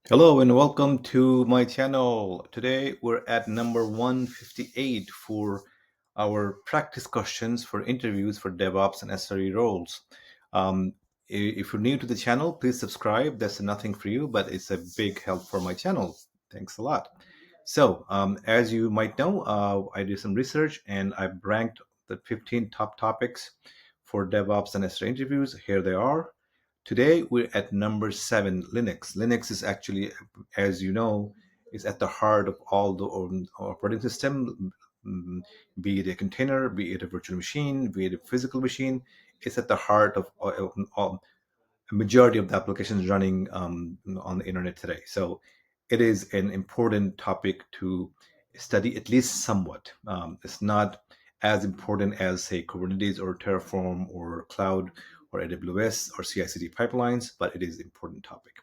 Hello and welcome to my channel. Today we're at number 158 for our practice questions for interviews for DevOps and SRE roles. Um, if you're new to the channel, please subscribe. That's nothing for you, but it's a big help for my channel. Thanks a lot. So, as you might know, I did some research and I've ranked the 15 top topics for DevOps and SRE interviews. Here they are. Today we're at number 7, Linux. Linux is actually, as you know, is at the heart of all the operating system, be it a container, be it a virtual machine, be it a physical machine. It's at the heart of a majority of the applications running on the internet today. So it is an important topic to study at least somewhat. It's not as important as, say, Kubernetes or Terraform or cloud or AWS or CI/CD pipelines, but it is an important topic.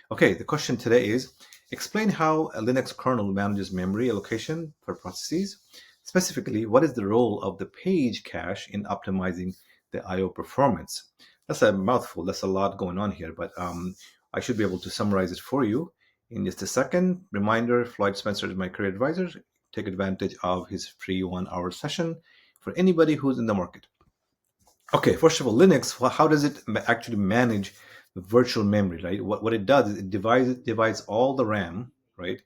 Okay, the question today is explain how a Linux kernel manages memory allocation for processes. Specifically, what is the role of the page cache in optimizing the I/O performance? That's a mouthful. That's a lot going on here, but I should be able to summarize it for you in just a second. Reminder, Floyd Spencer is my career advisor. Take advantage of his free 1 hour session for anybody who's in the market. Okay, first of all, Linux, how does it actually manage the virtual memory, right? What it does is it divides all the RAM, right,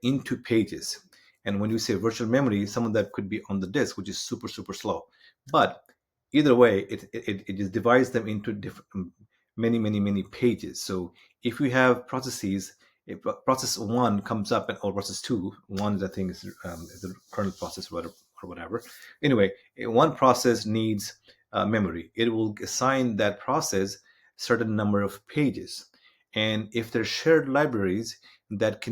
into pages. And when you say virtual memory, some of that could be on the disk, which is super, super slow. But either way, it just divides them into different, many pages. So if you have processes, if process one comes up, or process two, one I think is the kernel process or whatever. Anyway, one process needs memory. It will assign that process certain number of pages. And if there's shared libraries that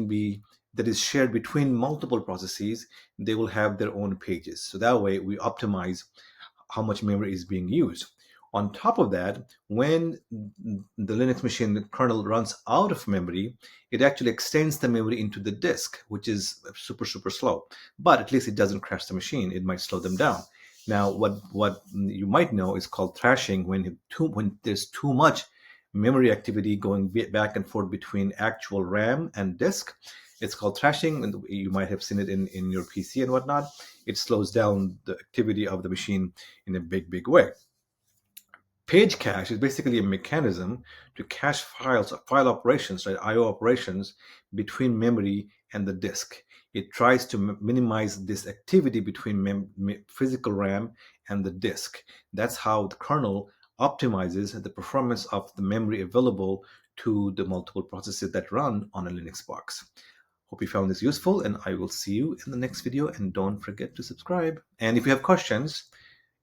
is shared between multiple processes, they will have their own pages. So that way we optimize how much memory is being used. On top of that, when the Linux machine the kernel runs out of memory, it actually extends the memory into the disk, which is super, super slow. But at least it doesn't crash the machine. It might slow them down. Now, what you might know is called thrashing, when there's too much memory activity going back and forth between actual RAM and disk. It's called thrashing, and you might have seen it in your PC and whatnot. It slows down the activity of the machine in a big, big way. Page cache is basically a mechanism to cache files, file operations, right, I/O operations between memory and the disk. It tries to minimize this activity between physical RAM and the disk. That's how the kernel optimizes the performance of the memory available to the multiple processes that run on a Linux box. Hope you found this useful, and I will see you in the next video. And don't forget to subscribe. And if you have questions,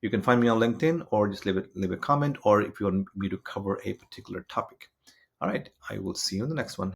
you can find me on LinkedIn, or just leave a comment, or if you want me to cover a particular topic. All right, I will see you in the next one.